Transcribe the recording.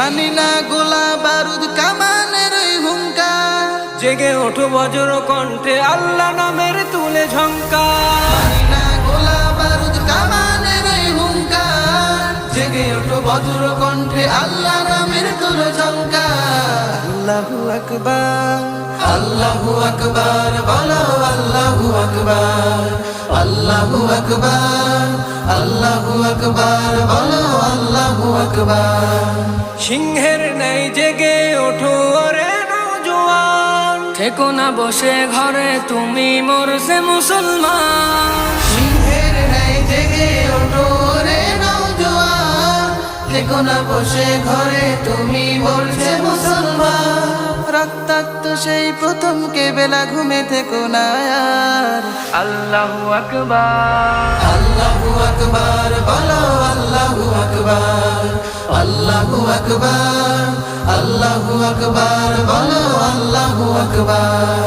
জানি না গোলা বারুদ কামানের ওই হুঙ্কার, জেগে ওঠো বজ্র কণ্ঠে আল্লাহ নামের তুলে ঝংকার। জানি না গোলা বারুদ কামানের ওই হুঙ্কার, জেগে ওঠো বজ্র কণ্ঠে আল্লাহ নামের তুলে ঝংকার। আল্লাহু আকবার, আল্লাহু আকবার, বলো আল্লাহু আকবার, আল্লাহু আকবার, আল্লাহু আকবার, বলো আল্লাহু আকবার। সিংহের ন্যায় জেগে ওঠো ওরে নওজোয়ান, থেকো না বসে ঘরে তুমি মরছে মুসলমান। সিংহের ন্যায় জেগে ওঠো রে নওজোয়ান, থেকো না বসে ঘরে তুমি বলছে মুসলমান। রক্তাক্ত সেই প্রথম কেবেলা ঘুমে থেকো না আর। আল্লাহু আকবার, আল্লাহু আকবার, বলো আল্লাহু আকবার, আল্লাহু আকবার, আল্লাহু আকবার, বলো আল্লাহু আকবার।